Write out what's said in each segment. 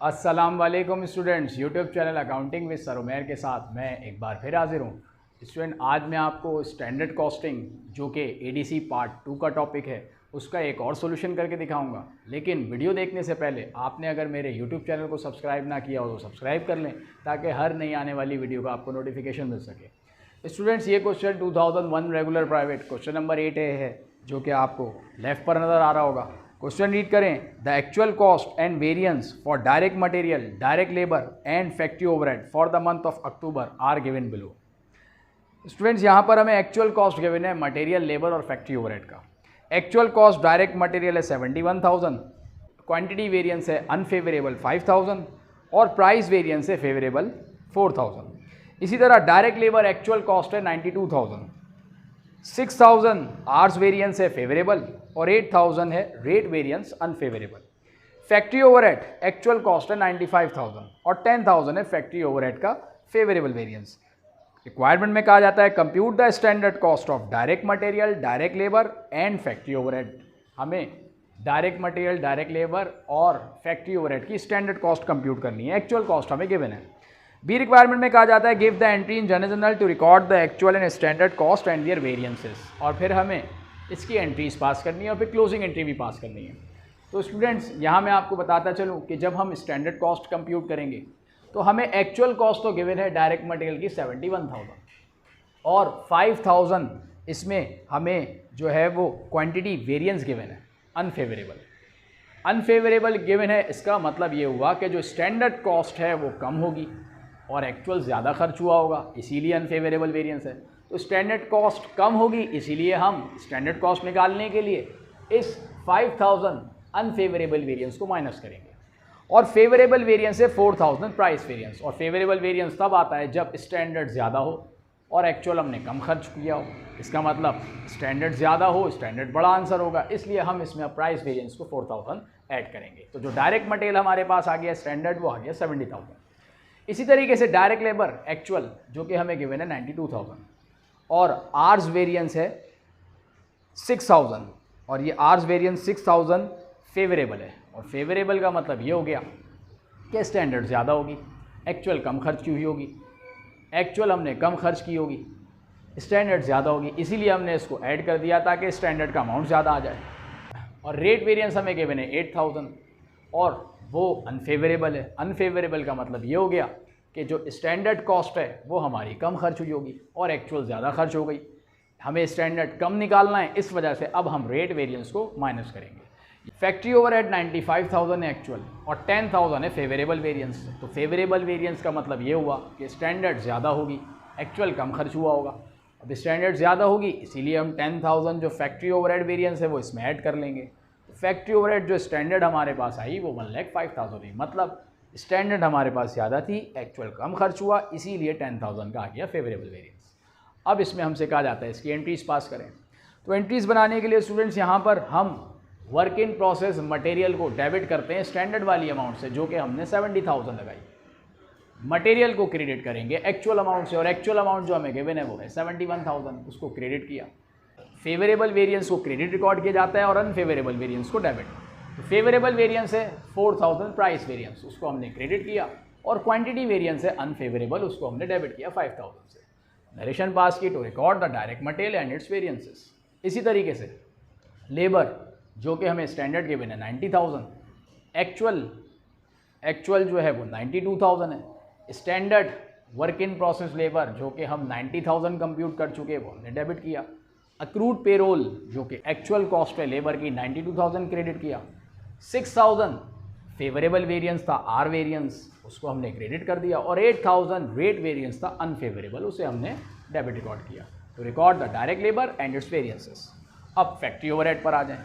अस्सलाम वालेकुम students, YouTube channel accounting with sir Umair के साथ मैं एक बार फिर हाजिर हूँ। स्टूडेंट, आज मैं आपको स्टैंडर्ड कॉस्टिंग जो कि एडीसी पार्ट 2 का टॉपिक है उसका एक और सोल्यूशन करके दिखाऊंगा। लेकिन वीडियो देखने से पहले आपने अगर मेरे यूट्यूब चैनल को सब्सक्राइब ना किया हो तो सब्सक्राइब कर लें ताकि हर नई आने वाली वीडियो का आपको नोटिफिकेशन मिल सके। स्टूडेंट्स, ये question 2001 regular private question number 8A है जो कि आपको लेफ़्ट पर नज़र आ रहा होगा। क्वेश्चन रीड करें। The actual cost and variance for direct material, direct labour and factory overhead for the month of October are given below. Students, यहाँ पर हमें एक्चुअल कॉस्ट गिवन है मटेरियल, लेबर और फैक्ट्री ओवरहेड का। Actual cost direct material है 71,000, quantity variance है unfavourable 5,000 और price variance है फेवरेबल 4,000। इसी तरह डायरेक्ट लेबर एक्चुअल कॉस्ट है 92,000, 6,000 आर्स वेरिएंस है फेवरेबल और 8,000 है rate variance unfavourable. Factory overhead actual cost है 95,000 और 10,000 है फैक्ट्री ओवरहेड का फेवरेबल वेरिएंस। रिक्वायरमेंट में कहा जाता है compute the standard cost of direct material, direct labour and factory overhead. हमें डायरेक्ट मटेरियल, डायरेक्ट लेबर और फैक्ट्री ओवरहेड की स्टैंडर्ड कॉस्ट कंप्यूट करनी है। एक्चुअल कॉस्ट हमें गिवन है। बी रिक्वायरमेंट में कहा जाता है give the entry in journal to record the actual and standard cost and their variances. और फिर हमें इसकी एंट्रीज पास करनी है और फिर क्लोजिंग एंट्री भी पास करनी है। तो स्टूडेंट्स, यहाँ मैं आपको बताता चलूँ कि जब हम स्टैंडर्ड कॉस्ट कंप्यूट करेंगे तो हमें एक्चुअल कॉस्ट तो गिवन है डायरेक्ट मटेरियल की 71,000 और 5,000 इसमें हमें जो है वो क्वांटिटी वेरिएंस गिवन है अनफेवरेबल। अनफेवरेबल गिवन है, इसका मतलब ये हुआ कि जो स्टैंडर्ड कॉस्ट है वो कम होगी और एक्चुअल ज़्यादा खर्च हुआ होगा, इसीलिए अनफेवरेबल वेरिएंस है। तो स्टैंडर्ड कॉस्ट कम होगी, इसीलिए हम स्टैंडर्ड कॉस्ट निकालने के लिए इस 5,000 अनफेवरेबल वेरिएंस को माइनस करेंगे और फेवरेबल वेरिएंस है 4,000 प्राइस वेरिएंस। और फेवरेबल वेरिएंस तब आता है जब स्टैंडर्ड ज़्यादा हो और एक्चुअल हमने कम खर्च किया हो। इसका मतलब स्टैंडर्ड ज़्यादा हो, स्टैंडर्ड बड़ा आंसर होगा, इसलिए हम इसमें प्राइस वेरिएंस को 4,000 ऐड करेंगे। तो जो डायरेक्ट मटेरियल हमारे पास आ गया स्टैंडर्ड, वो आ गया 70,000। इसी तरीके से डायरेक्ट लेबर एक्चुअल जो कि हमें गिवन है 92,000 और आर्स वेरिएंस है 6,000 और ये आर्स वेरिएंस 6,000 फेवरेबल है। और फेवरेबल का मतलब ये हो गया कि स्टैंडर्ड ज़्यादा होगी, एक्चुअल कम खर्च की हुई होगी। एक्चुअल हमने कम खर्च की होगी, स्टैंडर्ड ज़्यादा होगी, इसीलिए हमने इसको ऐड कर दिया ताकि स्टैंडर्ड का अमाउंट ज़्यादा आ जाए। और रेट वेरिएंस हमें गिवन है 8,000 और वो अनफेवरेबल है। अनफेवरेबल का मतलब ये हो गया कि जो स्टैंडर्ड कॉस्ट है वो हमारी कम खर्च हुई होगी और एक्चुअल ज़्यादा खर्च हो गई। हमें स्टैंडर्ड कम निकालना है, इस वजह से अब हम रेट वेरिएंस को माइनस करेंगे। फैक्ट्री ओवरहेड 95,000 है एक्चुअल और 10,000 है फेवरेबल वेरिएंस। तो फेवरेबल वेरिएंस का मतलब ये हुआ कि स्टैंडर्ड ज़्यादा होगी, एक्चुअल कम खर्च हुआ होगा। अब स्टैंडर्ड ज़्यादा होगी, इसीलिए हम 10,000 जो फैक्ट्री ओवरहेड वेरिएंस है वो इसमें ऐड कर लेंगे। फैक्ट्री ओवरहेड जो स्टैंडर्ड हमारे पास आई वो 1,05,000 हुई, मतलब स्टैंडर्ड हमारे पास ज़्यादा थी, एक्चुअल कम खर्च हुआ, इसीलिए 10,000 का आ गया फेवरेबल वेरिएंस। अब इसमें हमसे कहा जाता है इसकी एंट्रीज पास करें। तो एंट्रीज बनाने के लिए स्टूडेंट्स यहाँ पर हम वर्क इन प्रोसेस मटेरियल को डेबिट करते हैं स्टैंडर्ड वाली अमाउंट से जो कि हमने 70,000 लगाई। मटेरियल को क्रेडिट करेंगे एक्चुअल अमाउंट से और एक्चुअल अमाउंट जो हमें गिवन है वो है 71,000, उसको क्रेडिट किया। फेवरेबल वेरिएंस को क्रेडिट रिकॉर्ड किया जाता है और अनफेवरेबल वेरिएंस को डेबिट। तो फेवरेबल वेरिएंस है 4,000 प्राइस वेरिएंस, उसको हमने क्रेडिट किया और क्वांटिटी वेरिएंस है अनफेवरेबल, उसको हमने डेबिट किया 5,000 से। नरेशन पास की to record the direct material and its variances. इसी तरीके से लेबर जो कि हमें स्टैंडर्ड गिवन है 90,000, एक्चुअल जो है वो 92,000 है। Standard work in process labour जो कि हम 90,000 कंप्यूट कर चुके हैं वो हमने डेबिट किया। अक्रूड पेरोल जो कि एक्चुअल कॉस्ट है लेबर की 92,000 क्रेडिट किया। 6,000 फेवरेबल वेरिएंस था आर वेरिएंस, उसको हमने क्रेडिट कर दिया और 8,000 रेट वेरिएंस था अनफेवरेबल, उसे हमने डेबिट रिकॉर्ड किया। तो record the direct labour and its variances. अब फैक्ट्री ओवरहेड पर आ जाएं।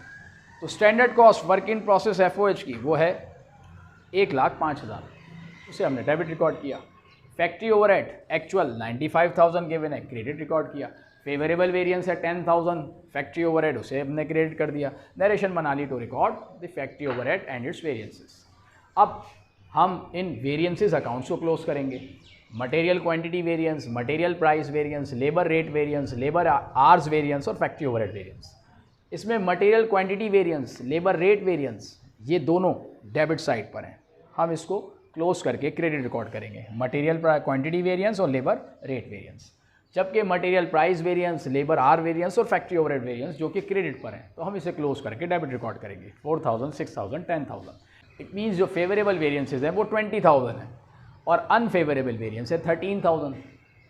तो standard cost work in process FOH की वो है 1,05,000, उसे हमने डेबिट रिकॉर्ड किया। फैक्ट्री ओवरहेड एक्चुअल 95,000 गिवन है, क्रेडिट रिकॉर्ड किया। फेवरेबल वेरिएंस है 10,000 फैक्ट्री ओवरहेड, उसे हमने क्रेडिट कर दिया। नरेशन बना ली to record the factory overhead and its variances. अब हम इन वेरिएंसेस अकाउंट्स को क्लोज करेंगे। Material quantity variance, material price variance, labour rate variance, labour hours variance और फैक्ट्री ओवरहेड वेरिएंस। इसमें material quantity variance, labour rate variance, ये दोनों debit side पर हैं हम इसको क्लोज करके क्रेडिट रिकॉर्ड करेंगे, मटेरियल क्वांटिटी वेरिएंस और लेबर रेट वेरिएंस। जबकि material price variance, labour are variance और फैक्ट्री ओवरहेड वेरिएंस जो कि क्रेडिट पर है, तो हम इसे क्लोज करके डेबिट रिकॉर्ड करेंगे। 4000, 6000, 10,000। इट मीन्स जो फेवरेबल वेरिएंसेज हैं वो 20,000 है और अनफेवरेबल वेरिएंस है 13,000।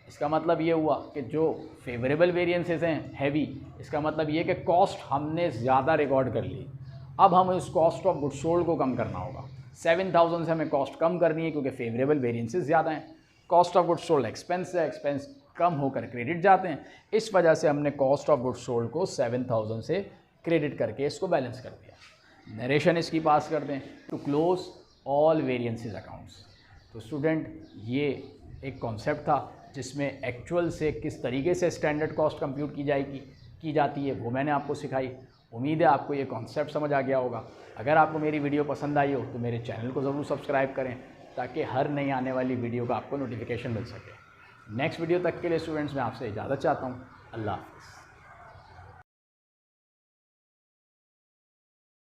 इसका मतलब ये हुआ कि जो फेवरेबल वेरिएंसेस हैं हैवी, इसका मतलब ये कि कॉस्ट हमने ज़्यादा रिकॉर्ड कर ली। अब हमें उस कॉस्ट ऑफ गुड्स सोल्ड को कम करना होगा। 7,000 से हमें कॉस्ट कम करनी है क्योंकि फेवरेबल वेरिएंसेस ज़्यादा हैं। Cost of goods sold expense है, एक्सपेंस कम होकर क्रेडिट जाते हैं, इस वजह से हमने कॉस्ट ऑफ गुड्स सोल्ड को 7,000 से क्रेडिट करके इसको बैलेंस कर दिया। नरेशन इसकी पास कर दें to close all variances accounts. तो स्टूडेंट, ये एक कॉन्सेप्ट था जिसमें एक्चुअल से किस तरीके से स्टैंडर्ड कॉस्ट कंप्यूट की जाती है वो मैंने आपको सिखाई। उम्मीद है आपको ये कॉन्सेप्ट समझ आ गया होगा। अगर आपको मेरी वीडियो पसंद आई हो तो मेरे चैनल को ज़रूर सब्सक्राइब करें ताकि हर नई आने वाली वीडियो का आपको नोटिफिकेशन मिल सके। नेक्स्ट वीडियो तक के लिए स्टूडेंट्स मैं आपसे इजाज़त चाहता हूँ। अल्लाह हाफ़िज़।